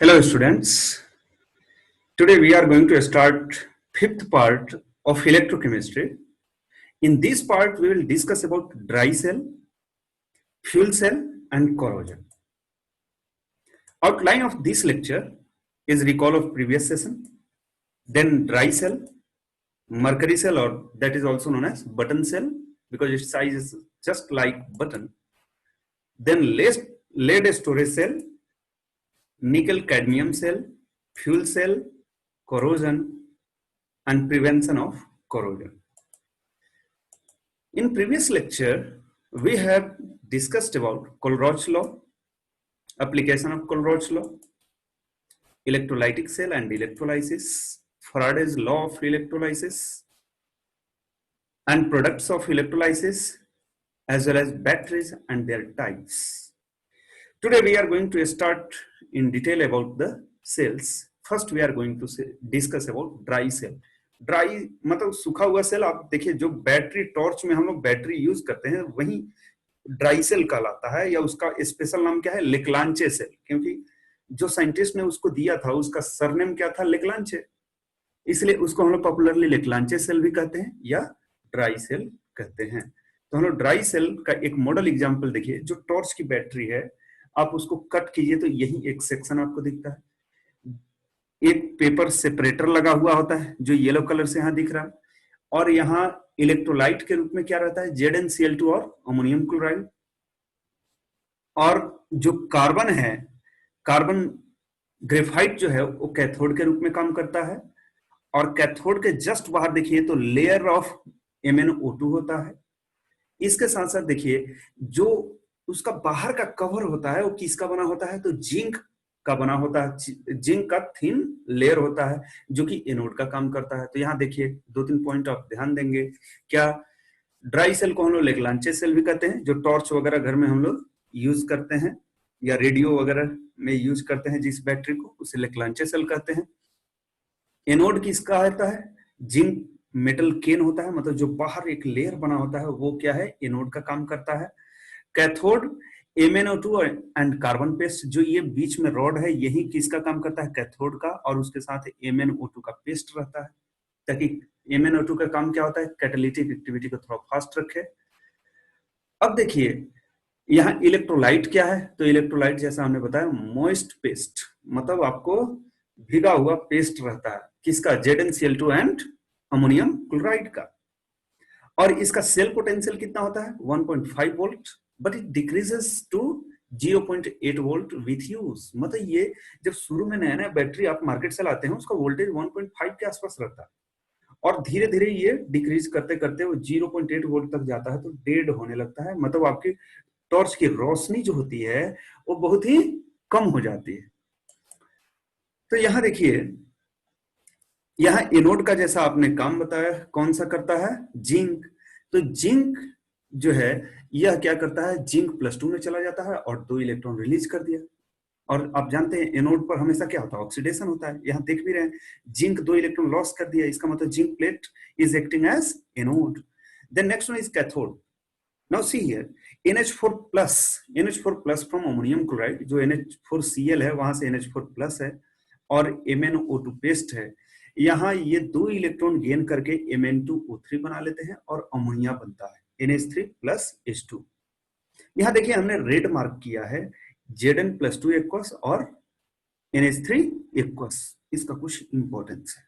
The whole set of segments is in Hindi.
Hello students, today we are going to start fifth part of electrochemistry. In this part we will discuss about dry cell, fuel cell and corrosion. Outline of this lecture is recall of previous session, then dry cell, mercury cell or that is also known as button cell because its size is just like button, then lead storage cell, nickel cadmium cell, fuel cell, corrosion and prevention of corrosion. In previous lecture, we have discussed about Colroach law, application of Colroach law, electrolytic cell and electrolysis, Faraday's law of electrolysis, and products of electrolysis, as well as batteries and their types. Today we are going to start in detail about the cells. First we are going to discuss about dry cell. Dry मतलब सूखा हुआ सेल, आप देखिए जो बैटरी टॉर्च में हम लोग बैटरी यूज करते हैं वही ड्राई सेल कहलाता है, या उसका स्पेशल नाम क्या है, लेक्लांचे सेल, क्योंकि जो साइंटिस्ट ने उसको दिया था उसका सरनेम क्या था, लेक्लांचे, इसलिए उसको हम लोग पॉपुलरली लेक्लांचे सेल भी कहते हैं या ड्राई सेल कहते हैं। तो हम लोग ड्राई सेल का एक मॉडल एग्जांपल देखिए, जो टॉर्च की बैटरी है आप उसको कट कीजिए तो यही एक सेक्शन आपको दिखता है, एक पेपर सेपरेटर लगा हुआ होता है जो येलो कलर से यहां दिख रहा है, और यहाँ इलेक्ट्रोलाइट के रूप में क्या रहता है, ZnCl2 और अमोनियम क्लोराइड। और जो कार्बन है, कार्बन ग्रेफाइट जो है वो कैथोड के रूप में काम करता है, और कैथोड के जस्ट बाहर देखिए तो लेयर ऑफ MnO2 होता है। इसके साथ साथ देखिए जो उसका बाहर का कवर होता है वो किसका बना होता है, तो जिंक का बना होता है, जिंक का थिन लेयर होता है जो कि एनोड का काम करता है। तो यहाँ देखिए दो तीन पॉइंट आप ध्यान देंगे, क्या ड्राई सेल को हम लोग लेक्लांचे सेल भी कहते हैं, जो टॉर्च वगैरह घर में हम लोग यूज करते हैं या रेडियो वगैरह में यूज करते हैं जिस बैटरी को, उसे लेक्लांचे सेल कहते हैं। एनोड किसका होता है, जिंक मेटल केन होता है, मतलब जो बाहर एक लेयर बना होता है वो क्या है, एनोड का काम करता है। Cathode MnO2 and carbon paste, जो ये बीच में रॉड है यही किसका काम करता है, कैथोड का, और उसके साथ MnO2 का पेस्ट रहता है, ताकि MnO2 का काम क्या होता है, कैटालिटिक एक्टिविटी को थोड़ा फास्ट रखे। अब देखिए यहाँ इलेक्ट्रोलाइट क्या है, तो इलेक्ट्रोलाइट जैसा हमने बताया मॉइस्ट पेस्ट, मतलब आपको भीगा हुआ पेस्ट रहता है, किसका, ZnCl2 एंड अमोनियम क्लोराइड का। और इसका सेल पोटेंशियल कितना होता है, 1.5 volt, but it decreases to 0.8 volt with use. मतलब ये जब शुरू में नया नया बैटरी आप मार्केट से लाते हैं उसका वोल्टेज 1.5 के आसपास रहता है, और धीरे धीरे ये डिक्रीज करते करते वो 0.8 वोल्ट तक जाता है, तो डेड होने लगता है, मतलब आपकी टॉर्च की रोशनी जो होती है वो बहुत ही कम हो जाती है। तो यहाँ देखिए, यहाँ एनोड का जैसा आपने काम बताया कौन सा करता है, जिंक। तो जिंक जो है यह क्या करता है, जिंक +2 में चला जाता है और 2 इलेक्ट्रॉन रिलीज कर दिया। और आप जानते हैं एनोड पर हमेशा क्या होता है, ऑक्सीडेशन होता है, यहाँ देख भी रहे हैं जिंक 2 इलेक्ट्रॉन लॉस कर दिया, इसका मतलब zinc plate is acting as anode. Then next one is cathode. Now see here NH4+ from ammonium chloride, जो NH4Cl है वहां से NH4+ है, और MnO2 पेस्ट है, यहाँ ये 2 इलेक्ट्रॉन गेन करके Mn2O3 बना लेते हैं और अमोनिया बनता है NH3+H2। यहाँ देखिए हमने रेड मार्क किया है Zn+2 एक्वस और NH3 एक्वस, इसका कुछ इंपॉर्टेंस है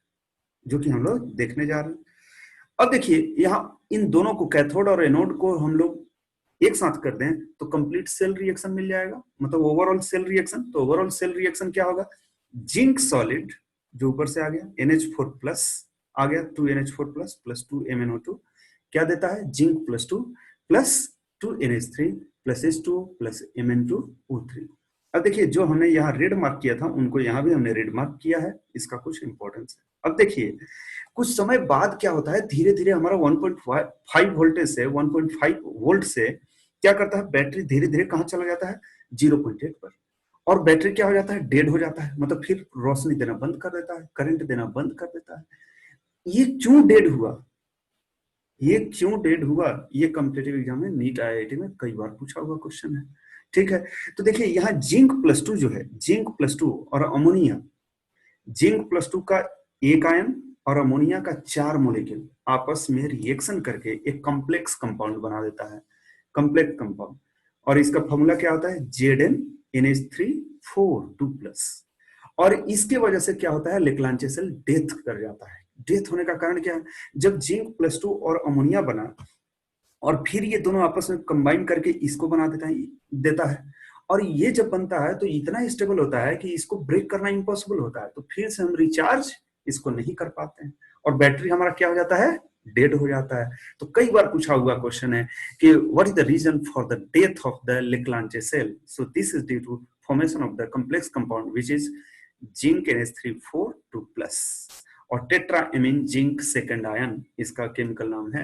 जो कि हम लोग देखने जा रहे हैं। अब देखिए यहाँ इन दोनों को, कैथोड और एनोड को हम लोग एक साथ कर दें तो कंप्लीट सेल रिएक्शन मिल जाएगा, मतलब ओवरऑल सेल रिएक्शन। तो ओवरऑल सेल रिएक्शन क्या होगा, जिंक सॉलिड जो ऊपर से आ गया NH4+ आ गया, 2NH4+ + 2 MnO2 क्या देता है, जिंक +2 + 2 NH3 + H2 + Mn2O3। अब देखिए जो हमने यहाँ रेड मार्क किया था उनको यहाँ भी हमने रेड मार्क किया है, इसका कुछ इंपॉर्टेंस है। अब देखिए कुछ समय बाद क्या होता है, धीरे धीरे हमारा 1.5 वोल्टेज से 1.5 वोल्ट से क्या करता है, बैटरी धीरे धीरे कहां चला जाता है, 0.8 पर, और बैटरी क्या हो जाता है, डेड हो जाता है, मतलब फिर रोशनी देना बंद कर देता है, करंट देना बंद कर देता है। ये क्यों डेड हुआ, ये क्यों डेड हुआ, ये कॉम्पिटिटिव एग्जाम में नीट आईआईटी में कई बार पूछा हुआ क्वेश्चन है। ठीक है, तो देखिए यहाँ जिंक प्लस टू जो है, जिंक प्लस टू और अमोनिया, जिंक प्लस टू का एक आयन और अमोनिया का 4 मॉलिक्यूल आपस में रिएक्शन करके एक कॉम्प्लेक्स कंपाउंड बना देता है, कॉम्प्लेक्स कंपाउंड। और इसका फॉर्मूला क्या होता है, ZnNH3 4 2+। और इसके वजह से क्या होता है, लेक्लांचे सेल डेथ कर जाता है। डेथ होने का कारण क्या है, जब जिंक प्लस टू और अमोनिया बना और फिर ये दोनों आपस में कंबाइन करके इसको बना देता है। और ये जब बनता है तो इतना स्टेबल होता है कि इसको ब्रेक करना इम्पॉसिबल होता है, तो फिर से हम रिचार्ज इसको नहीं कर पाते हैं और बैटरी हमारा क्या हो जाता है, डेड हो जाता है। तो कई बार पूछा हुआ क्वेश्चन है कि what is the reason for the death of the Leclanche cell. So this is due to formation of the complex compound which is zinc NH3 4 2+, और टेट्राएमीन जिंक सेकेंड आयन इसका केमिकल नाम है।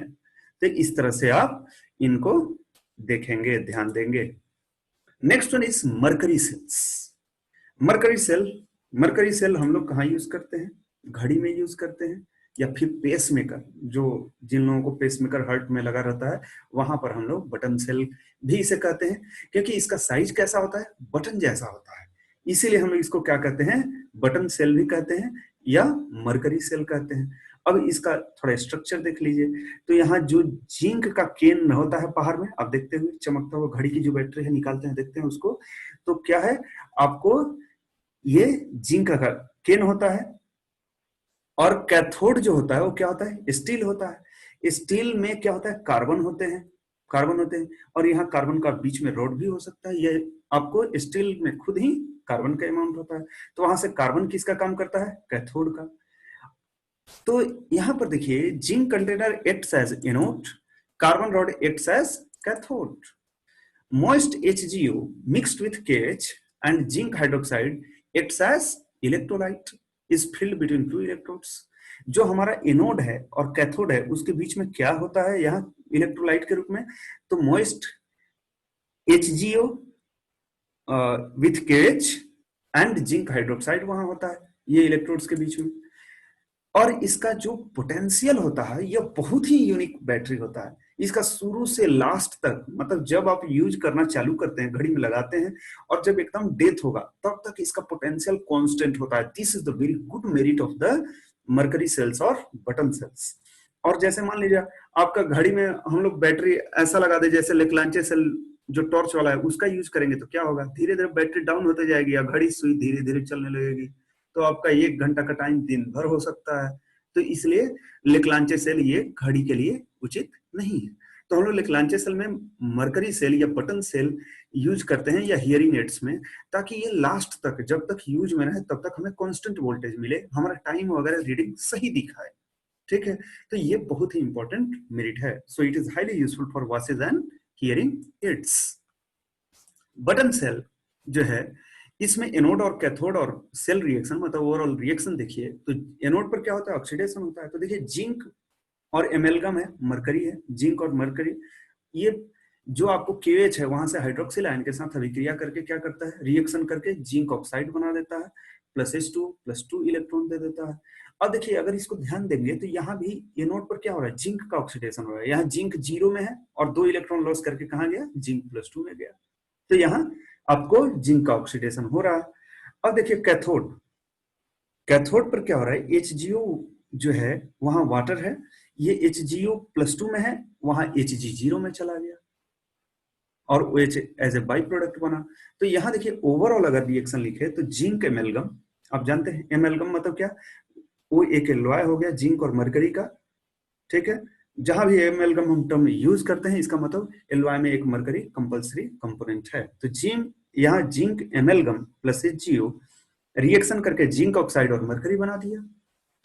तो इस तरह से आप इनको देखेंगे, ध्यान देंगे। Next one is mercury cells. Mercury cell, mercury cell हम लोग कहाँ यूज करते हैं, घड़ी में यूज करते हैं, या फिर पेस मेकर, जो जिन लोगों को पेस मेकर हार्ट में लगा रहता है वहां पर हम लोग बटन सेल भी इसे कहते हैं, क्योंकि इसका साइज कैसा होता है, बटन जैसा होता है, इसीलिए हम इसको क्या कहते हैं, बटन सेल भी कहते हैं या मरकरी सेल कहते हैं। अब इसका थोड़ा स्ट्रक्चर देख लीजिए, तो यहाँ जो जिंक का केन होता है बाहर में, आप देखते हुए चमकता हुआ घड़ी की जो बैटरी है निकालते हैं, देखते हैं उसको, तो क्या है, आपको ये जिंक का केन होता है। और कैथोड जो होता है वो क्या होता है, स्टील होता है। स्टील में क्या होता है, कार्बन होते हैं, कार्बन होते हैं, और यहाँ कार्बन का बीच में रोड भी हो सकता है। ये आपको स्टील में खुद ही कार्बन का अमाउंट होता है, तो वहां से कार्बन किसका काम करता है, कैथोड का। तो यहां पर देखिए, zinc container acts as anode, carbon rod acts as cathode. Moist HgO mixed with KH and zinc hydroxide acts as electrolyte is filled between two electrodes। जो हमारा एनोड है और कैथोड है उसके बीच में क्या होता है यहाँ इलेक्ट्रोलाइट के रूप में, तो moist HgO with KH and zinc hydroxide वहां होता है, ये इलेक्ट्रोड्स के बीच में। और इसका जो पोटेंशियल होता है यह बहुत ही यूनिक बैटरी होता है। इसका शुरू से लास्ट तक, मतलब जब आप यूज करना चालू करते हैं, घड़ी में लगाते हैं, और जब एकदम डेथ होगा तब तक इसका पोटेंशियल कांस्टेंट होता है। This is the very good merit of the mercury cells और बटन सेल्स। और जैसे मान लीजिए आपका घड़ी में हम लोग बैटरी ऐसा लगा दे, जैसे लेक्लांचे सेल जो टॉर्च वाला है उसका यूज करेंगे, तो क्या होगा, धीरे धीरे बैटरी डाउन होते जाएगी या घड़ी सुई धीरे धीरे चलने लगेगी, तो आपका 1 घंटा का टाइम दिन भर हो सकता है। तो इसलिए लेक्लांचे सेल ये घड़ी के लिए उचित नहीं है। तो हम लोग लेक्लांचे सेल में मरकरी सेल या बटन सेल यूज करते हैं या हियरिंग एड्स में, ताकि ये लास्ट तक जब तक यूज में रहे तब तक हमें कांस्टेंट वोल्टेज मिले, हमारा टाइम वगैरह रीडिंग सही दिखाए। ठीक है, तो ये बहुत ही इंपॉर्टेंट मेरिट है। So it is highly useful for watches and hearing aids. Button cell जो है, इसमें एनोड और कैथोड और सेल रिएक्शन, मतलब ओवरऑल रिएक्शन देखिए, तो एनोड पर क्या होता है, ऑक्सीडेशन होता है। तो देखिए जिंक और एमेल्गम है, मरकरी है, जिंक और मरकरी, ये जो आपको KH है वहां से हाइड्रोक्सिल आयन के साथ अभिक्रिया करके क्या करता है, रिएक्शन करके जिंक ऑक्साइड बना देता है, +H2 +2 इलेक्ट्रॉन दे देता है। अब देखिए अगर इसको ध्यान देंगे तो यहाँ भी एनोड पर क्या हो रहा है, जिंक का ऑक्सीडेशन हो रहा है। यहाँ जिंक 0 में है और 2 इलेक्ट्रॉन लॉस करके कहाँ गया, जिंक +2 में गया, तो यहाँ आपको जिंक का ऑक्सीडेशन हो रहा है। अब देखिए कैथोड, कैथोड पर क्या हो रहा है, HgO जो है वहां वाटर है, ये HgO +2 में है, वहां Hg 0 में चला गया और OH as a by product बना। तो यहाँ देखिए ओवरऑल अगर रिएक्शन लिखे तो जिंक एमेल्गम, आप जानते हैं एमेल्गम मतलब क्या, वो एक एलॉय हो गया जिंक और मरकरी का। ठीक है, जहां भी एमेल्गम हम टर्म यूज करते हैं इसका मतलब एलॉय में एक मरकरी कंपल्सरी कंपोनेंट है। तो जिंक, यहाँ जिंक एमेल्गम +HgO रिएक्शन करके जिंक ऑक्साइड और मरकरी बना दिया।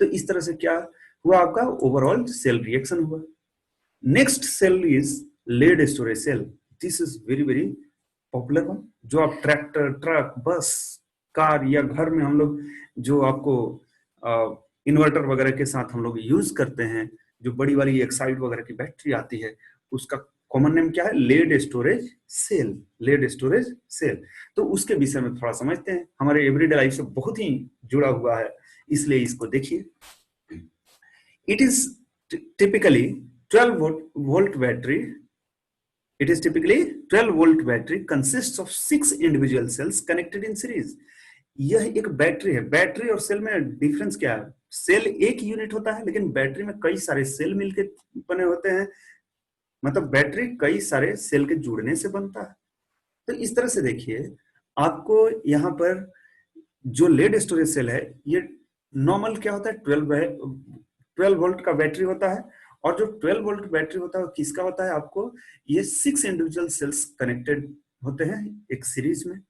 तो इस तरह से क्या हुआ, आपका ओवरऑल सेल रिएक्शन हुआ। Next cell is lead storage cell. This is very very popular one, जो आप ट्रैक्टर, ट्रक, बस, कार या घर में हम लोग जो आपको इन्वर्टर वगैरह के साथ हम लोग यूज करते हैं, जो बड़ी वाली एक्साइड वगैरह की बैटरी आती है, उसका कॉमन नेम क्या है, lead storage cell, lead storage cell. तो उसके विषय में थोड़ा समझते हैं, हमारे एवरीडे लाइफ से बहुत ही जुड़ा हुआ है, इसलिए इसको देखिए। It is typically 12 volt battery, it is typically 12 volt battery consists of 6 individual cells connected in series. यह एक बैटरी है। बैटरी और सेल में डिफरेंस क्या है? सेल एक यूनिट होता है, लेकिन बैटरी में कई सारे सेल मिलके बने होते हैं, मतलब बैटरी कई सारे सेल के जुड़ने से बनता है। तो इस तरह से देखिए, आपको यहाँ पर जो लेड स्टोरेज सेल है, ये नॉर्मल क्या होता है, 12 वोल्ट का बैटरी होता है, और जो 12 वोल्ट बैटरी होता है वो किसका होता है? आपको ये 6 इंडिविजुअल सेल्स कनेक्टेड होते हैं एक सीरीज में,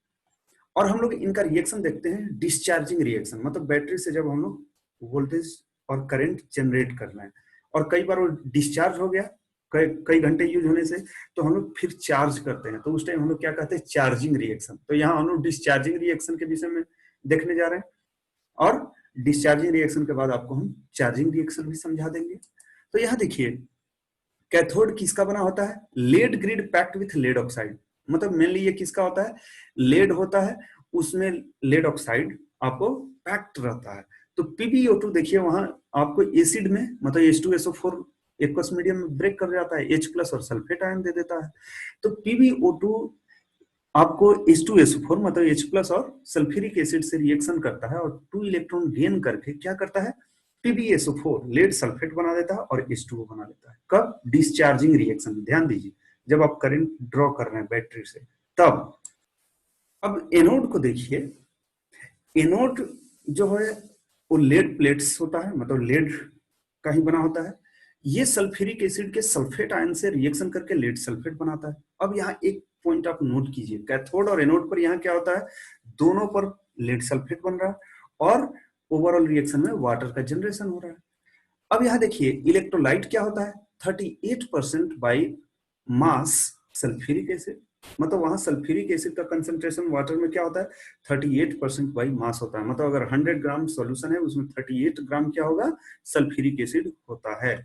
और हम लोग इनका रिएक्शन देखते हैं डिस्चार्जिंग रिएक्शन, मतलब बैटरी से जब हम लोग वोल्टेज और करंट जनरेट कर रहे हैं और कई बार वो डिस्चार्ज हो गया कई घंटे यूज होने से, तो हम लोग फिर चार्ज करते हैं, तो उस टाइम हम लोग क्या कहते हैं? Charging reaction. तो यहाँ हम लोग डिस्चार्जिंग रिएक्शन के विषय में देखने जा रहे हैं, और डिस्चार्जिंग रिएक्शन के बाद आपको हम चार्जिंग रिएक्शन भी समझा देंगे। तो यहाँ देखिए, कैथोड किसका बना होता है? Lead grid packed with lead oxide, मतलब मेनली ये किसका होता है? लेड होता है, उसमें लेड ऑक्साइड आपको पैक्ड रहता है। तो PbO2 देखिए, वहां आपको एसिड में मतलब H2SO4 एक्वस मीडियम में ब्रेक कर जाता है, H प्लस और सल्फेट आयन दे देता है। तो PbO2 आपको H2SO4 मतलब H प्लस और सल्फ्यूरिक एसिड से रिएक्शन करता है और 2 इलेक्ट्रॉन गेन करके क्या करता है? PbSO4 लेड सल्फेट बना देता है और H2O बना देता है। कब? Discharging reaction. ध्यान दीजिए, जब आप करंट ड्रॉ कर रहे हैं बैटरी से तब। अब एनोड को देखिए, एनोड जो है वो लेड प्लेट्स होता है, मतलब लेड का ही बना होता है। ये सल्फ्यूरिक एसिड के सल्फेट आयन से रिएक्शन करके लेड सल्फेट बनाता है। अब यहाँ एक पॉइंट आप नोट कीजिए, कैथोड और एनोड पर यहाँ क्या होता है? दोनों पर लेड सल्फेट बन रहा है और ओवरऑल रिएक्शन में वाटर का जनरेशन हो रहा है। अब यहाँ देखिए, इलेक्ट्रोलाइट क्या होता है? 38% बाई मास सल्फ्यूरिक एसिड, मतलब वहां सल्फ्यूरिक एसिड का कंसंट्रेशन वाटर में क्या होता है? 38% बाई मास होता है, मतलब अगर 100 ग्राम सॉल्यूशन है उसमें 38 ग्राम क्या होगा? सल्फ्यूरिक एसिड होता है।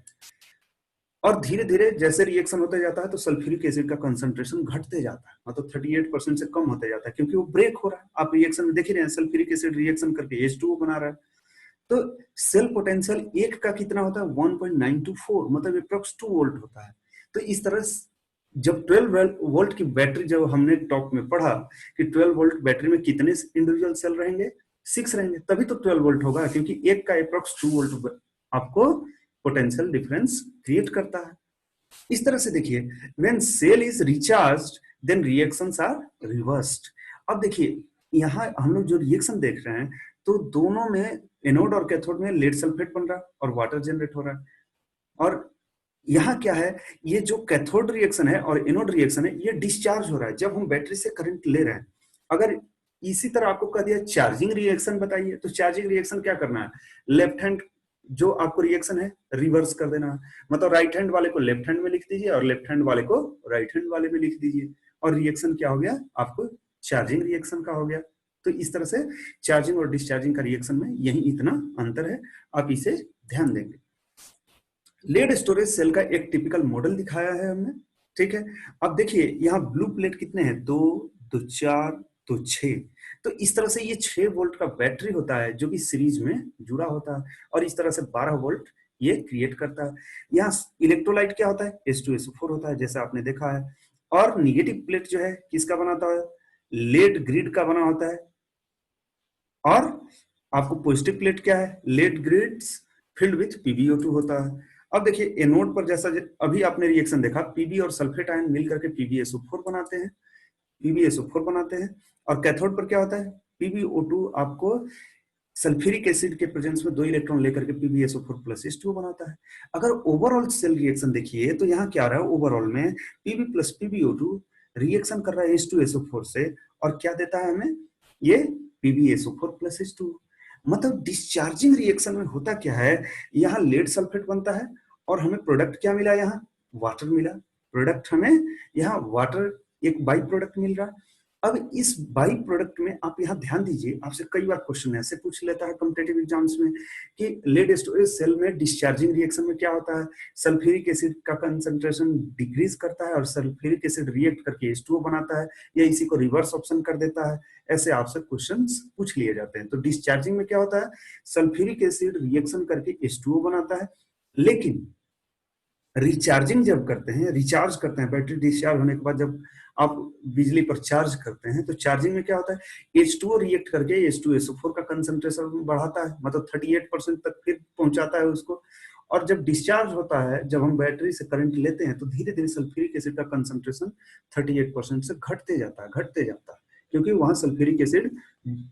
और धीरे धीरे जैसे रिएक्शन होते जाता है तो सल्फ्यूरिक एसिड का कंसंट्रेशन घटते जाता है, मतलब 38% से कम होते जाता है, क्योंकि वो ब्रेक हो रहा है। आप रिएक्शन में देख ही रहे हैं, सल्फ्यूरिक एसिड रिएक्शन करके H2O बना रहा है। तो सेल पोटेंशियल एक का कितना होता है? 1.924, मतलब अप्रोक्स 2 वोल्ट होता है। तो इस तरह जब 12 वोल्ट की बैटरी, जब हमने टॉप में पढ़ा कि 12 वोल्ट बैटरी में कितने इंडिविजुअल सेल रहेंगे? 6 रहेंगे, तभी तो 12 वोल्ट होगा, क्योंकि एक का अप्रोक्स 2 वोल्ट आपको पोटेंशियल डिफरेंस क्रिएट करता है। इस तरह से देखिए, when cell is recharged then reactions are reversed. अब देखिए, यहाँ हम लोग जो रिएक्शन देख रहे हैं, तो दोनों में एनोड और कैथोड में लेड सल्फेट बन रहा है और वाटर जनरेट हो रहा है। और यहाँ क्या है? ये जो कैथोड रिएक्शन है और एनोड रिएक्शन है, ये डिस्चार्ज हो रहा है जब हम बैटरी से करंट ले रहे हैं। अगर इसी तरह आपको कह दिया चार्जिंग रिएक्शन बताइए, तो चार्जिंग रिएक्शन क्या करना है? लेफ्ट हैंड जो आपको रिएक्शन है रिवर्स कर देना है, मतलब राइट हैंड वाले को लेफ्ट हैंड में लिख दीजिए और लेफ्ट हैंड वाले को राइट हैंड वाले में लिख दीजिए, और रिएक्शन क्या हो गया? आपको चार्जिंग रिएक्शन का हो गया। तो इस तरह से चार्जिंग और डिस्चार्जिंग का रिएक्शन में यही इतना अंतर है, आप इसे ध्यान देंगे। लेड स्टोरेज सेल का एक टिपिकल मॉडल दिखाया है हमने, ठीक है। अब देखिए, यहाँ ब्लू प्लेट कितने हैं? 2, 2, 4, 2, 6। तो इस तरह से ये 6 वोल्ट का बैटरी होता है जो कि सीरीज में जुड़ा होता है, और इस तरह से 12 वोल्ट ये क्रिएट करता है। यहाँ इलेक्ट्रोलाइट क्या होता है? H2SO4 होता है, जैसा आपने देखा है। और निगेटिव प्लेट जो है किसका बनाता है? लेड ग्रिड का बना होता है। और आपको पॉजिटिव प्लेट क्या है? Lead grids filled with PbO2 होता है। अब देखिए, एनोड पर जैसा अभी आपने रिएक्शन देखा, Pb और सल्फेट आयन मिलकर के PbSO4 बनाते हैं, PbSO4 बनाते हैं। और कैथोड पर क्या होता है? PbO2 आपको सल्फ्यूरिक एसिड के प्रेजेंस में 2 इलेक्ट्रॉन लेकर के PbSO4 प्लस H2O बनाता है। अगर ओवरऑल सेल रिएक्शन देखिए, तो यहाँ क्या रहा है? ओवरऑल में Pb प्लस PbO2 रिएक्शन कर रहा है H2SO4 से, और क्या देता है हमें? ये PbSO4 प्लस H2O। मतलब डिस्चार्जिंग रिएक्शन में होता क्या है? यहाँ लेड सल्फेट बनता है और हमें प्रोडक्ट क्या मिला? यहाँ वाटर मिला। प्रोडक्ट हमें यहाँ वाटर एक बाई प्रोडक्ट मिल रहा है। अब इस बाई प्रोडक्ट में आप यहाँ ध्यान दीजिए, आपसे कई बार क्वेश्चन ऐसे पूछ लेता है कॉम्पिटिटिव एग्जाम्स में कि लेड स्टोरेज सेल में डिस्चार्जिंग रिएक्शन में क्या होता है? सल्फ्यूरिक एसिड का कंसंट्रेशन डिक्रीज करता है और सल्फ्यूरिक एसिड रिएक्ट करके H2O बनाता है, या इसी को रिवर्स ऑप्शन कर देता है। ऐसे आपसे क्वेश्चंस पूछ लिए जाते हैं। तो डिस्चार्जिंग में क्या होता है? सल्फ्यूरिक एसिड रिएक्शन करके H2O बनाता है, लेकिन रिचार्जिंग जब करते हैं, रिचार्ज करते हैं, बैटरी डिस्चार्ज होने के बाद जब आप बिजली पर चार्ज करते हैं तो चार्जिंग में क्या होता है, H2O रिएक्ट करके H2SO4 का कंसंट्रेशन बढ़ाता है, मतलब 38% तक फिर पहुंचाता है उसको। और जब डिस्चार्ज होता है, जब हम बैटरी से करंट लेते हैं तो धीरे धीरे सल्फ्यूरिक एसिड का कंसंट्रेशन 38% से घटते जाता है, घटते जाता है, क्योंकि वहां सल्फ्यूरिक एसिड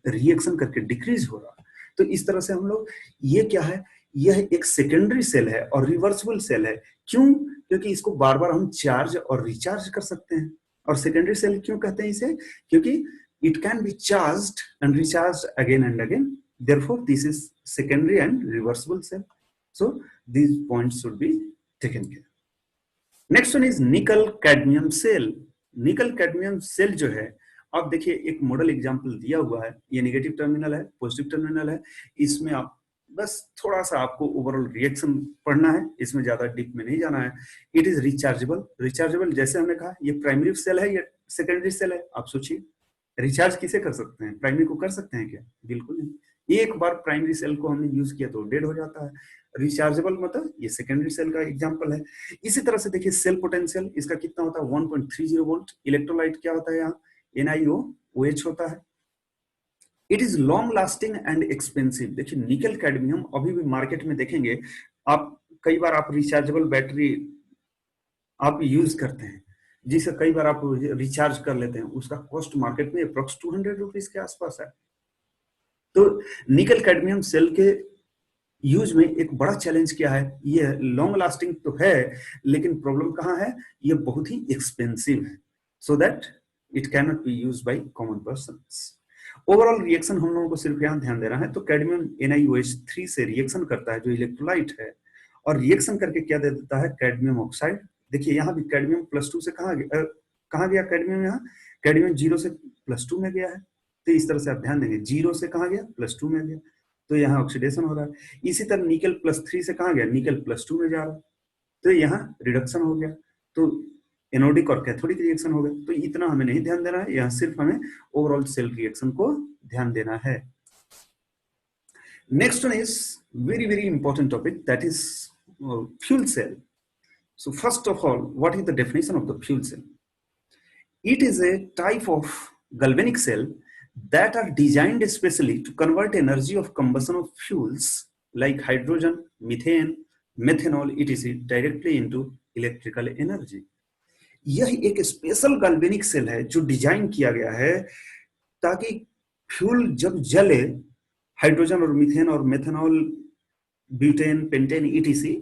रिएक्शन करके डिक्रीज हो रहा है। तो इस तरह से हम लोग, ये क्या है, यह एक सेकेंडरी सेल है और रिवर्सिबल सेल है। क्यों? क्योंकि इसको बार बार हम चार्ज और रिचार्ज कर सकते हैं। और सेकेंडरी सेल क्यों कहते हैं इसे? क्योंकि it can be charged and recharged again and again. Therefore, this is secondary and reversible cell. So these points should be taken care. Next one is nickel cadmium cell. Nickel cadmium cell जो है, आप देखिए एक मॉडल एग्जांपल दिया हुआ है, ये नेगेटिव टर्मिनल है, पॉजिटिव टर्मिनल है। इसमें आप बस थोड़ा सा आपको ओवरऑल रिएक्शन पढ़ना है, इसमें ज्यादा डीप में नहीं जाना है। It is rechargeable. रिचार्जेबल जैसे हमने कहा, ये प्राइमरी सेल है, ये सेकेंडरी सेल है। आप सोचिए, रिचार्ज किसे कर सकते हैं? प्राइमरी को कर सकते हैं क्या? बिल्कुल नहीं। एक बार प्राइमरी सेल को हमने यूज किया तो डेड हो जाता है। रिचार्जेबल मतलब ये सेकेंडरी सेल का एग्जांपल है। इसी तरह से देखिए सेल पोटेंशियल इसका कितना होता है? 1.30 वोल्ट। इलेक्ट्रोलाइट क्या होता है यहाँ? NiOH होता है। It is long lasting and expensive. देखिए निकल कैडमियम अभी भी मार्केट में देखेंगे आप, कई बार आप रिचार्जेबल बैटरी आप यूज करते हैं, जिसे कई बार आप रिचार्ज कर लेते हैं, उसका कॉस्ट मार्केट में अप्रोक्स 200 रुपीज के आसपास है। तो निकल कैडमियम सेल के यूज में एक बड़ा चैलेंज क्या है? ये लॉन्ग लास्टिंग तो है, लेकिन प्रॉब्लम कहाँ है? ये बहुत ही एक्सपेंसिव है, so that it can not B use by common person. Overall reaction हम लोगों को सिर्फ यहाँ ध्यान देना है। तो कैडमियम NiOH3 से रिएक्शन करता है, जो इलेक्ट्रोलाइट है, और रिएक्शन करके क्या दे देता है? Cadmium oxide. देखिए यहाँ भी कैडमियम +2 से कहाँ गया कैडमियम? यहाँ कैडमियम 0 से +2 में गया है। तो इस तरह से आप ध्यान देंगे, 0 से कहाँ गया? +2 में गया, तो यहाँ ऑक्सीडेशन हो रहा है। इसी तरह निकल +3 से कहाँ गया? निकल +2 में जा रहा है, तो यहाँ रिडक्शन हो गया। तो एनोडिक और कैथोडिक रिएक्शन हो गया। तो इतना हमें नहीं ध्यान देना है, यहाँ सिर्फ हमें ओवरऑल सेल रिएक्शन को ध्यान देना है। Next one is very very important topic, that is fuel cell. So first of all, what is the definition of the fuel cell? It is a type of galvanic cell that are designed especially to convert energy of combustion of fuels like hydrogen, methane, methanol, etc. directly into electrical energy. यह एक स्पेशल galvanic cell है जो डिजाइन किया गया है ताकि फ्यूल जब जले, हाइड्रोजन और मीथेन और मेथनॉल, ब्यूटेन, पेंटेन, etc.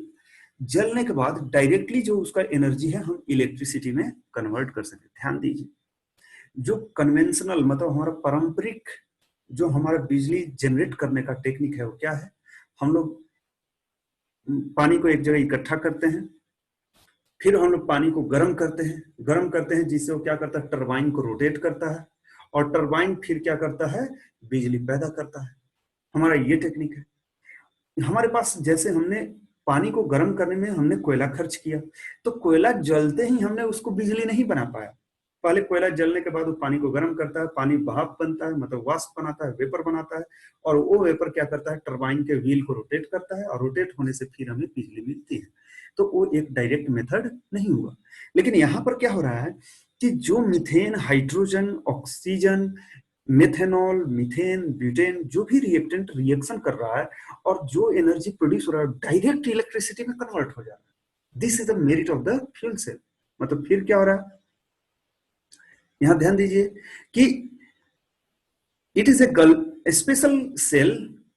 जलने के बाद डायरेक्टली जो उसका एनर्जी है हम इलेक्ट्रिसिटी में कन्वर्ट कर सकते। ध्यान दीजिए, जो कन्वेंशनल मतलब हमारा पारंपरिक जो हमारा बिजली जनरेट करने का टेक्निक है वो क्या है? हम लोग पानी को एक जगह इकट्ठा करते हैं, फिर हम लोग पानी को गर्म करते हैं जिससे वो क्या करता है? टरबाइन को रोटेट करता है, और टरबाइन फिर क्या करता है? बिजली पैदा करता है। हमारा ये टेक्निक है। हमारे पास जैसे हमने पानी को गर्म करने में हमने कोयला खर्च किया, तो कोयला जलते ही हमने उसको बिजली नहीं बना पाया। पहले कोयला जलने के बाद वो पानी को गर्म करता है, पानी भाप बनता है, मतलब वाष्प बनाता है, वेपर बनाता है, और वो वेपर क्या करता है? टरबाइन के व्हील को रोटेट करता है, और रोटेट होने से फिर हमें बिजली मिलती है। तो वो एक डायरेक्ट मेथड नहीं हुआ। लेकिन यहाँ पर क्या हो रहा है कि जो methane, hydrogen, oxygen, methanol, methane, butane, जो भी रिएक्टेंट रिएक्शन कर रहा है और जो एनर्जी प्रोड्यूस हो रहा है डायरेक्ट इलेक्ट्रिसिटी में कन्वर्ट हो जा रहा है। This is the merit of the fuel cell. मतलब फिर क्या हो रहा है? यहां ध्यान दीजिए कि it is a special cell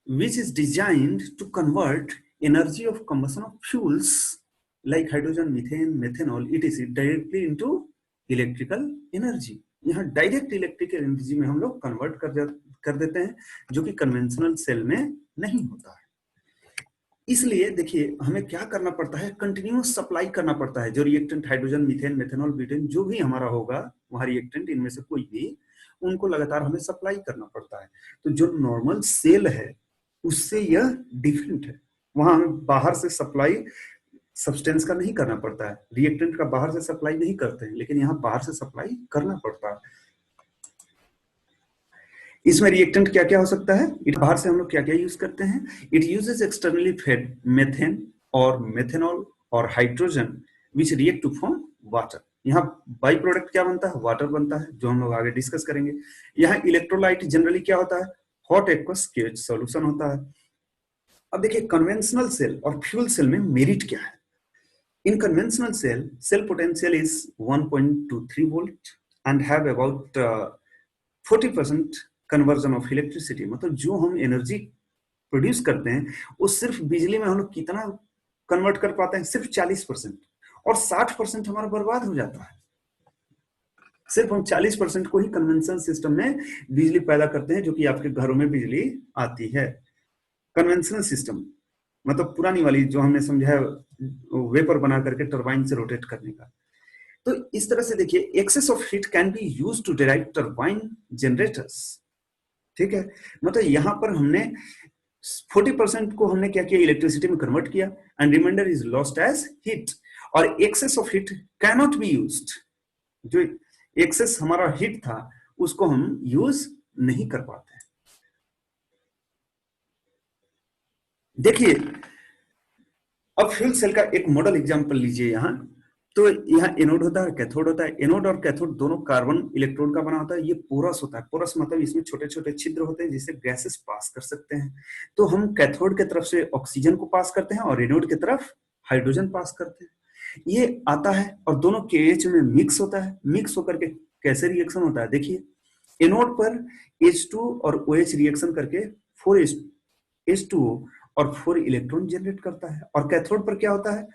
which is designed to convert energy of combustion of fuels like hydrogen, methane, methanol, etc. directly into electrical energy. यहाँ डायरेक्ट इलेक्ट्रिकल एनर्जी में हम लोग कन्वर्ट कर देते हैं, जो कि कन्वेंशनल सेल में नहीं होता है। इसलिए देखिए हमें क्या करना पड़ता है? कंटिन्यूअस सप्लाई करना पड़ता है। जो reactant hydrogen, methane, methanol, butane जो भी हमारा होगा वहां रिएक्टेंट, इनमें से कोई भी, उनको लगातार हमें सप्लाई करना पड़ता है। तो जो नॉर्मल सेल है उससे यह डिफरेंट है। वहां हमें बाहर से सप्लाई सब्सटेंस का नहीं करना पड़ता है, रिएक्टेंट का बाहर से सप्लाई नहीं करते हैं, लेकिन यहाँ बाहर से सप्लाई करना पड़ता है। इसमें रिएक्टेंट क्या क्या हो सकता है? बाहर से हम लोग क्या क्या यूज करते हैं? It uses externally fed methane और मेथेनॉल और hydrogen which react to form water. यहाँ बाई प्रोडक्ट क्या बनता है, वाटर बनता है, जो हम लोग आगे डिस्कस करेंगे। यहाँ इलेक्ट्रोलाइट जनरली क्या होता है, हॉट एक्वस केज सॉल्यूशन होता है। अब देखिए कन्वेंशनल सेल और फ्यूल सेल में मेरिट क्या है। In conventional cell, cell potential is 1.23 volt and have about 40% conversion of electricity. मतलब जो हम एनर्जी प्रोड्यूस करते हैं वो सिर्फ बिजली में हम लोग कितना कन्वर्ट कर पाते हैं, सिर्फ 40%, और 60% हमारा बर्बाद हो जाता है। सिर्फ हम 40% को ही कन्वेंशनल सिस्टम में बिजली पैदा करते हैं, जो कि आपके घरों में बिजली आती है। कन्वेंशनल सिस्टम मतलब पुरानी वाली जो हमने समझा वेपर बना करके टरबाइन से रोटेट करने का। तो इस तरह से देखिए excess of heat can be used to derive turbine generators. ठीक है, मतलब यहां पर हमने 40% को हमने क्या किया, इलेक्ट्रिसिटी में कन्वर्ट किया, and remainder is lost as heat. और excess of heat can not be used, जो एक्सेस हमारा हीट था उसको हम यूज नहीं कर पाते। देखिए अब फ्यूल सेल का एक मॉडल एग्जांपल लीजिए यहां। तो यहाँ एनोड होता है, कैथोड होता है। एनोड और कैथोड दोनों कार्बन इलेक्ट्रोड का बना होता है। ये पोरस होता है। पोरस मतलब इसमें छोटे छोटे छिद्र होते हैं जिससे गैसेस पास कर सकते हैं। तो हम कैथोड की तरफ से ऑक्सीजन को पास करते हैं और एनोड की तरफ हाइड्रोजन पास करते हैं। ये आता है और दोनों KH में मिक्स होता है। मिक्स होकर के कैसे रिएक्शन होता है, देखिए एनोड पर H2 और OH रिएक्शन करके 4H2O और 4 इलेक्ट्रॉन जनरेट करता है। और कैथोड पर क्या होता है,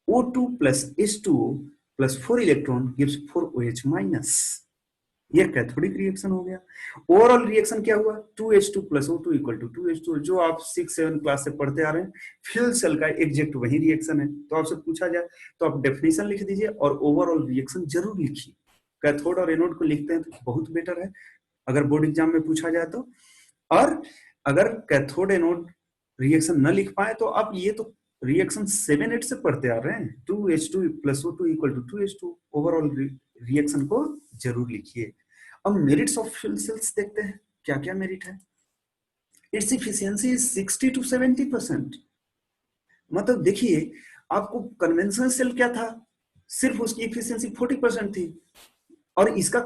O2 plus H2O plus 4 electron gives 4OH minus. ये कैथोडिक रिएक्शन हो गया। ओवरऑल रिएक्शन क्या हुआ, 2H2 plus O2 equal to 2H2, जो आप 6-7 क्लास से पढ़ते आ रहे हैं। फ्यूल सेल का एग्जैक्ट वही रिएक्शन है। तो आपसे पूछा जाए तो आप डेफिनेशन लिख दीजिए और ओवरऑल रिएक्शन जरूर लिखिए। कैथोड और एनोड को लिखते हैं तो बहुत बेटर है अगर बोर्ड एग्जाम में पूछा जाए तो। और अगर कैथोड एनोड रिएक्शन न लिख पाए तो आप ये तो रिएक्शन 7-8 से पढ़ते आ रहे हैं। 2H2 plus O2 equal to 2H2, overall reaction को जरूर लिखिए। अब मेरिट्स ऑफ फ्यूल सेल्स देखते हैं, क्या क्या मेरिट है। It's efficiency is 60 to 70%। मतलब देखिए आपको कन्वेंशनल सेल क्या था, सिर्फ उसकी इफिशियंसी 40% थी और इसका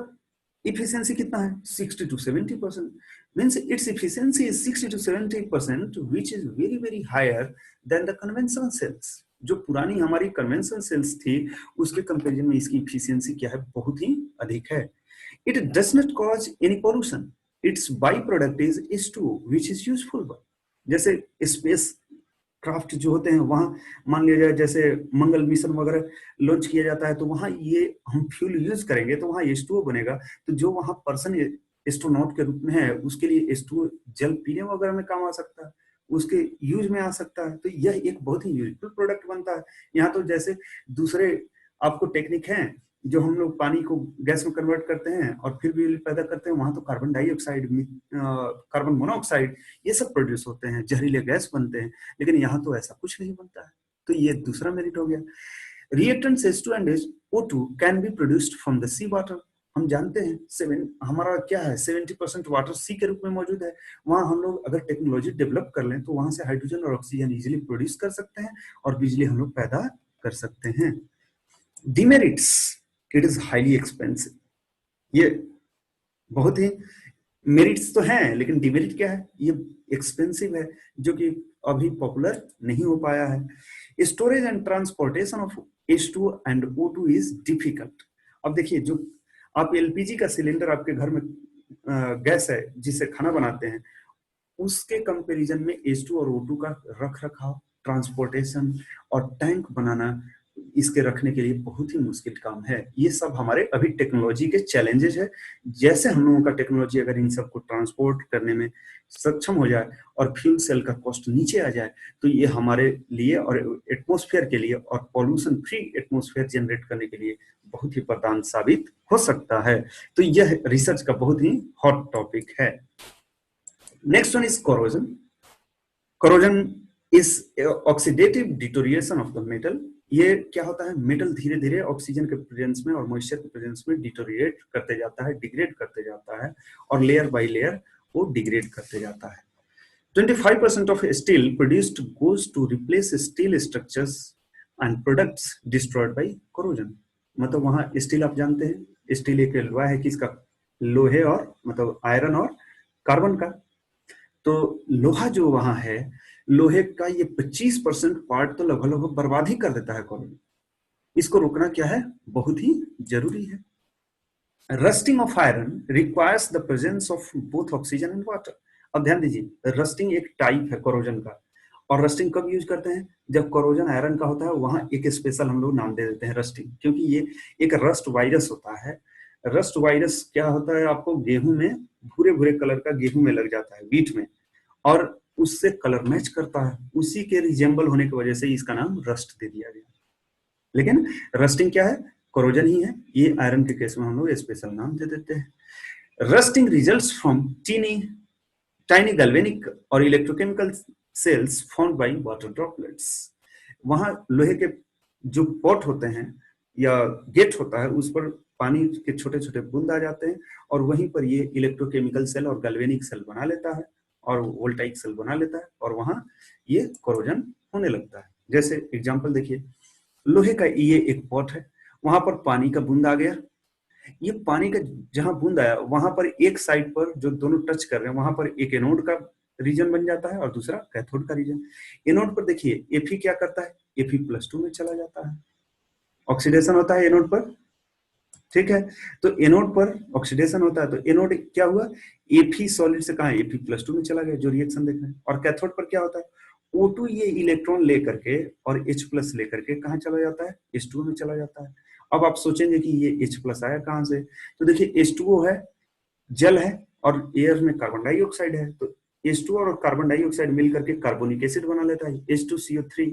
efficiency कितना है, 60 to 70%। means its efficiency is 60 to 70%, which is very very higher than the conventional cells। जो पुरानी हमारी conventional cells थी उसके कंपैरिजन में इसकी efficiency क्या है, बहुत ही अधिक है। It does not cause any pollution। Its byproduct is H2O, which is useful। जैसे स्पेस क्राफ्ट जो होते हैं वहां मान लिया जाए जैसे मंगल मिशन वगैरह लॉन्च किया जाता है तो वहां ये हम फ्यूल यूज करेंगे तो वहां H2O बनेगा। तो जो वहां पर्सन एस्ट्रोनॉट के रूप में है उसके लिए H2O जल पीने वगैरह में काम आ सकता है, उसके यूज में आ सकता है। तो यह एक बहुत ही यूजफुल प्रोडक्ट बनता है। यहाँ तो जैसे दूसरे आपको टेक्निक है जो हम लोग पानी को गैस में कन्वर्ट करते हैं और फिर बिजली पैदा करते हैं, वहां तो कार्बन डाइऑक्साइड, कार्बन मोनोऑक्साइड ये सब प्रोड्यूस होते हैं, जहरीले गैस बनते हैं। लेकिन यहाँ तो ऐसा कुछ नहीं बनता है। तो ये दूसरा मेरिट हो गया। Reactants H2 and O2 can be produced from the sea water. हम जानते हैं हमारा क्या है, 70% वाटर सी के रूप में मौजूद है। वहां हम लोग अगर टेक्नोलॉजी डेवलप कर लें तो वहां से हाइड्रोजन और ऑक्सीजन इजिली प्रोड्यूस कर सकते हैं और बिजली हम लोग पैदा कर सकते हैं। Demerits, it is highly expensive. ये बहुत ही मेरिट्स तो हैं लेकिन डिमेरिट क्या है, ये एक्सपेंसिव है जो कि अभी पॉपुलर नहीं हो पाया है। Storage and transportation of H2 and O2 is difficult. अब देखिए जो आप LPG का सिलेंडर आपके घर में गैस है जिससे खाना बनाते हैं उसके कंपैरिजन में H2 और O2 का रख रखाव, ट्रांसपोर्टेशन और टैंक बनाना इसके रखने के लिए बहुत ही मुश्किल काम है। ये सब हमारे अभी टेक्नोलॉजी के चैलेंजेस है। जैसे हम लोगों का टेक्नोलॉजी अगर इन सबको ट्रांसपोर्ट करने में सक्षम हो जाए और फ्यूल सेल का कॉस्ट नीचे आ जाए तो ये हमारे लिए और एटमॉस्फेयर के लिए और पॉल्यूशन फ्री एटमॉस्फेयर जनरेट करने के लिए बहुत ही वरदान साबित हो सकता है। तो यह रिसर्च का बहुत ही हॉट टॉपिक है। Next one is corrosion. Corrosion is oxidative deterioration of the metal. ये क्या होता है, मेटल धीरे धीरे ऑक्सीजन के प्रेजेंस में और मॉइस्चर के प्रेजेंस में डिटोरिएट करते जाता है, डिग्रेड करते जाता है और लेयर बाय लेयर वो डिग्रेड करते जाता है। 25% of steel produced goes to replace steel structures and products destroyed by corrosion. मतलब वहां स्टील, आप जानते हैं स्टील एक लोहा है किसका, लोहे और मतलब आयरन और कार्बन का। तो लोहा जो वहां है, लोहे का ये 25% पार्ट तो लगभग लगभग बर्बाद ही कर देता है कोरोजन। इसको रोकना क्या है, बहुत ही जरूरी है। Rusting of iron requires the presence of both oxygen and water. अब ध्यान दीजिए, रस्टिंग एक टाइप है कोरोजन का, और रस्टिंग कब यूज करते हैं, जब कोरोजन आयरन का होता है, वहां एक स्पेशल हम लोग नाम दे देते हैं रस्टिंग, क्योंकि ये एक रस्ट वायरस होता है। रस्ट वायरस क्या होता है, आपको गेहूं में भूरे भूरे कलर का गेहूं में लग जाता है, वीट में, और उससे कलर मैच करता है, उसी के रिजेंबल होने की वजह से इसका नाम रस्ट दे दिया गया। लेकिन रस्टिंग क्या है, कोरोजन ही है। ये आयरन के केस में हम लोग स्पेशल नाम दे देते हैं। Rusting results from tiny galvanic और electrochemical cells found by water droplets. वहां लोहे के जो पॉट होते हैं या गेट होता है, उस पर पानी के छोटे छोटे बूंद आ जाते हैं, और वहीं पर ये इलेक्ट्रोकेमिकल सेल और गैल्वेनिक सेल बना लेता है, और वोल्टाइक सेल बना लेता है, और वहां ये कोरोजन होने लगता है। जैसे एग्जांपल देखिए, लोहे का ये एक पॉट है, वहां पर पानी का बूंद आ गया, ये पानी का जहां बूंद आया, वहां पर एक साइड पर जो दोनों टच कर रहे हैं, वहां पर एक एनोड का रीजन बन जाता है और दूसरा कैथोड का रीजन। एनोड पर देखिए Fe क्या करता है, Fe+2 में चला जाता है, ऑक्सीडेशन होता है एनोड पर, ठीक है। तो एनोड पर ऑक्सीडेशन होता है, तो एनोड क्या हुआ, Fe सॉलिड से कहा Fe+2 में चला गया, जो रिएक्शन देख रहे हैं। और कैथोड पर क्या होता है, O2 ये इलेक्ट्रॉन लेकर के और H+ लेकर के कहाँ चला जाता है, H2O में चला जाता है। अब आप सोचेंगे कि ये H+ आया कहां से, तो देखिए H2O है, जल है, और एयर में कार्बन डाइऑक्साइड है, तो H2 और कार्बन डाइऑक्साइड मिलकर के कार्बोनिक एसिड बना लेता है H2CO3,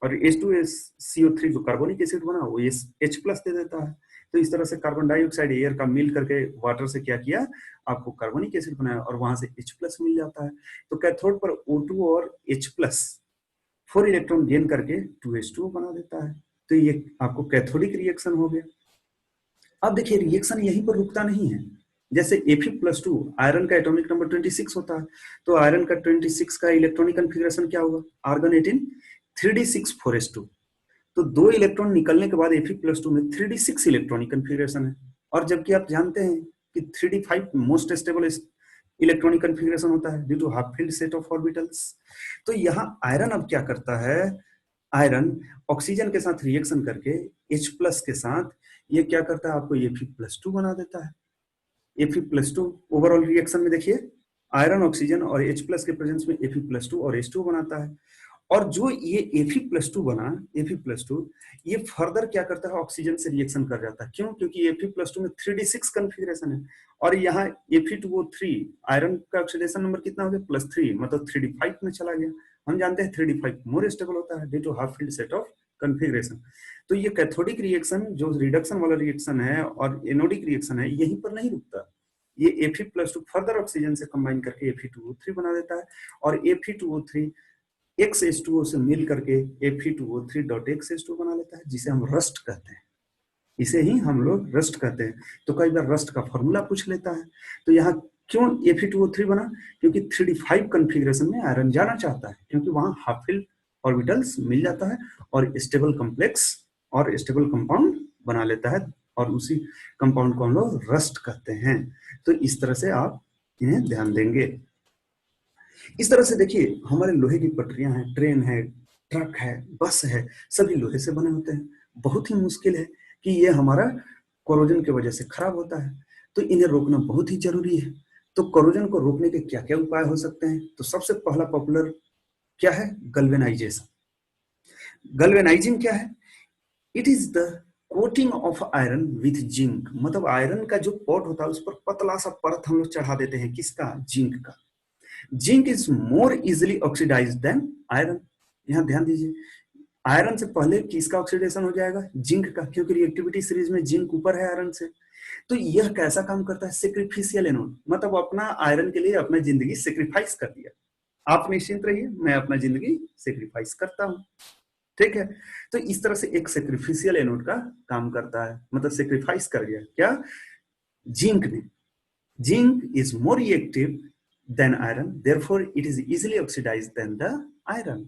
और H2CO3 जो कार्बोनिक एसिड बना वो H+ दे देता है। तो इस तरह से कार्बन डाइऑक्साइड एयर का मिल करके वाटर से क्या किया, आपको कार्बोनिक एसिड बनाया, और वहां से H+ मिल जाता है। तो कैथोड पर O2 और H+ 4 इलेक्ट्रॉन गेन करके 2H2O बना देता है। तो ये आपको कैथोडिक रिएक्शन हो गया। अब देखिए रिएक्शन यहीं पर रुकता नहीं है। जैसे Fe+2 आयरन का एटॉमिक नंबर 26 होता है, तो आयरन का 26 का इलेक्ट्रॉनिक कॉन्फ़िगरेशन क्या होगा, आर्गन 18 3d6 4s2। तो 2 इलेक्ट्रॉन निकलने के बाद Fe+2 में 3d6 इलेक्ट्रॉनिक कॉन्फ़िगरेशन है, और जबकि आप जानते हैं कि 3d5 most stable electronic configuration होता है due to half filled set of orbitals. तो यहाँ आयरन अब क्या करता है, आयरन ऑक्सीजन के साथ रिएक्शन करके H+ के साथ ये क्या करता है, आपको Fe+2 बना देता है। Fe+2 ओवरऑल रिएक्शन में देखिए, आयरन ऑक्सीजन और H+ के प्रेजेंस में Fe+2 और H2 बनाता है। और जो ये Fe+2 बना, Fe+2 ये फर्दर क्या करता है, ऑक्सीजन से रिएक्शन कर जाता है। क्यों, क्योंकि Fe+2 में 3d6 कॉन्फ़िगरेशन है, और यहाँ Fe2O3 आयरन का ऑक्सीडेशन नंबर कितना हो गया, +3, मतलब 3d5 में चला गया। हम जानते हैं 3d5 मोर स्टेबल होता है due to half filled set of configuration. तो ये कैथोडिक रिएक्शन जो रिडक्शन वाला रिएक्शन है और एनोडिक रिएक्शन है, यहीं पर नहीं रुकता। ये Fe+2 फर्दर ऑक्सीजन से कंबाइन करके Fe2O3 बना देता है, और Fe2O3 XH2O से मिल करके Fe2O3.XH2 बना लेता है, जिसे हम रस्ट कहते हैं। इसे ही हम लोग रस्ट कहते हैं। तो कई बार रस्ट का फॉर्मूला पूछ लेता है। तो यहाँ क्यों Fe2O3 बना, क्योंकि 3d5 कॉन्फ़िगरेशन में आयरन जाना चाहता है, क्योंकि वहां हाफ फील्ड ऑर्बिटल्स मिल जाता है और स्टेबल कॉम्प्लेक्स और स्टेबल कंपाउंड बना लेता है, और उसी कंपाउंड को हम लोग रस्ट कहते हैं। तो इस तरह से आप इन्हें ध्यान देंगे। इस तरह से देखिए, हमारे लोहे की पटरियां हैं, ट्रेन है, ट्रक है, बस है, सभी लोहे से बने होते हैं। बहुत ही मुश्किल है कि ये हमारा कोरोजन की वजह से खराब होता है, तो इन्हें रोकना बहुत ही जरूरी है। तो कोरोजन को रोकने के क्या क्या उपाय हो सकते हैं, तो सबसे पहला पॉपुलर क्या है, गैल्वेनाइजेशन। गैल्वेनाइजिंग क्या है, it is the coating of iron with zinc. मतलब आयरन का जो पॉट होता है उस पर पतला सा परत हम लोग चढ़ा देते हैं, किसका, जिंक का। Zinc is more easily oxidised than iron. यहां ध्यान दीजिए, आयरन से पहले किसका ऑक्सीडेशन हो जाएगा, जिंक का, क्योंकि रिएक्टिविटी सीरीज में जिंक ऊपर है आयरन से। तो यह कैसा काम करता है, सेक्रीफिशियल एनोड, मतलब अपना आयरन के लिए अपना जिंदगी सेक्रीफाइस कर दिया। आप निश्चिंत रहिए, मैं अपना जिंदगी सेक्रीफाइस करता हूं, ठीक है। तो इस तरह से एक सेक्रीफिशियल एनोड का काम करता है, मतलब सेक्रीफाइस कर गया क्या, जिंक ने। Zinc is more reactive than iron, therefore it is easily oxidized than the iron,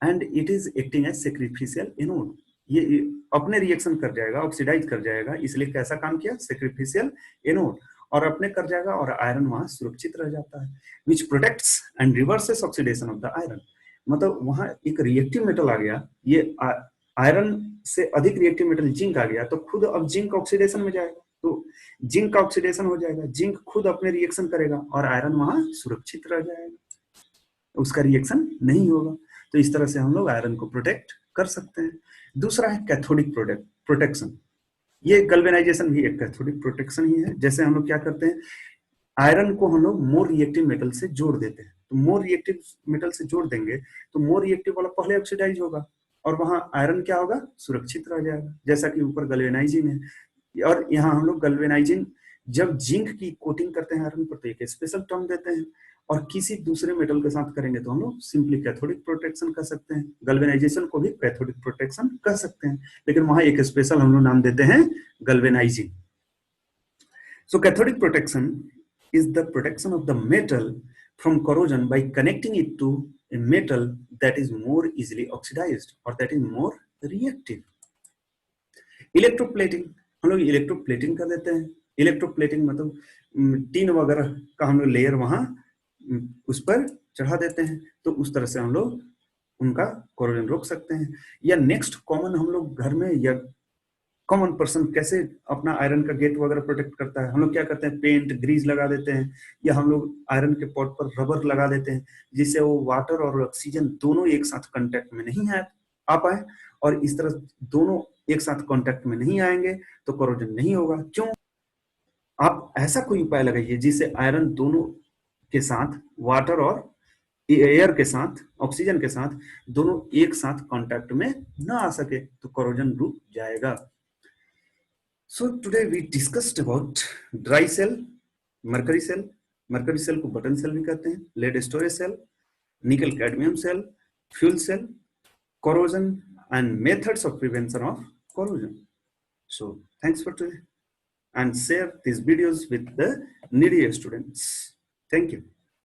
and it is acting as sacrificial anode. ये अपने रिएक्शन कर जाएगा, ऑक्सीडाइज कर जाएगा, इसलिए कैसा काम किया, सेक्रिफिशियल एनोड, और अपने कर जाएगा और आयरन वहां सुरक्षित रह जाता है, which protects and reverses oxidation of the iron. मतलब वहां एक रिएक्टिव मेटल आ गया, ये आयरन से अधिक रिएक्टिव मेटल जिंक आ गया, तो खुद अब जिंक ऑक्सीडेशन में जाएगा, तो जिंक का ऑक्सीडेशन हो जाएगा, जिंक खुद अपने रिएक्शन करेगा और आयरन वहां सुरक्षित रह जाएगा, उसका रिएक्शन नहीं होगा। तो इस तरह से हम लोग आयरन को प्रोटेक्ट कर सकते हैं। दूसरा है कैथोडिक प्रोटेक्शन, ये गैल्वेनाइजेशन भी एक कैथोडिक प्रोटेक्शन ही है। जैसे हम लोग क्या करते हैं, आयरन को हम लोग मोर रिएक्टिव मेटल से जोड़ देते हैं, तो मोर रिएक्टिव मेटल से जोड़ देंगे तो मोर रिएक्टिव वाला पहले ऑक्सीडाइज होगा और वहां आयरन क्या होगा, सुरक्षित रह जाएगा, जैसा कि ऊपर गैल्वेनाइजिंग है। और यहाँ हम लोग गैल्वेनाइजिंग जब जिंक की कोटिंग करते हैं आयरन पर तो एक स्पेशल टर्म देते हैं, और किसी दूसरे मेटल के साथ करेंगे तो हम लोग सिंपली कैथोडिक प्रोटेक्शन कर सकते हैं। गैल्वेनाइजेशन को भी कैथोडिक प्रोटेक्शन कर सकते हैं, लेकिन वहां एक स्पेशल हम लोग नाम देते हैं galvanising. So cathodic protection is the protection of the metal from corrosion by connecting it to a metal that is more easily oxidized or that is more reactive. Electroplating, हम लोग इलेक्ट्रोप्लेटिंग कर देते हैं। इलेक्ट्रोप्लेटिंग मतलब टीन वगैरह का हम लोग लेयर वहां उस पर चढ़ा देते हैं, तो उस तरह से हम लोग उनका कोरोजन रोक सकते हैं। या नेक्स्ट कॉमन हम लोग घर में या कॉमन पर्सन कैसे अपना आयरन का गेट वगैरह प्रोटेक्ट करता है, हम लोग क्या करते हैं, पेंट ग्रीज लगा देते हैं, या हम लोग आयरन के पॉट पर रबर लगा देते हैं, जिससे वो वाटर और ऑक्सीजन दोनों एक साथ कांटेक्ट में नहीं आ पाए, और इस तरह दोनों एक साथ कांटेक्ट में नहीं आएंगे तो कोरोजन नहीं होगा। क्यों? आप ऐसा कोई उपाय लगाइए जिससे आयरन दोनों के साथ, वाटर और एयर के साथ, ऑक्सीजन के साथ, दोनों एक साथ कांटेक्ट में ना आ सके, तो कोरोजन रुक जाएगा। So today we discussed about dry cell, mercury cell को बटन सेल भी कहते हैं, lead storage cell, nickel cadmium cell, fuel cell, corrosion and methods of prevention of corrosion. So thanks for today and share these videos with the needy students. Thank you.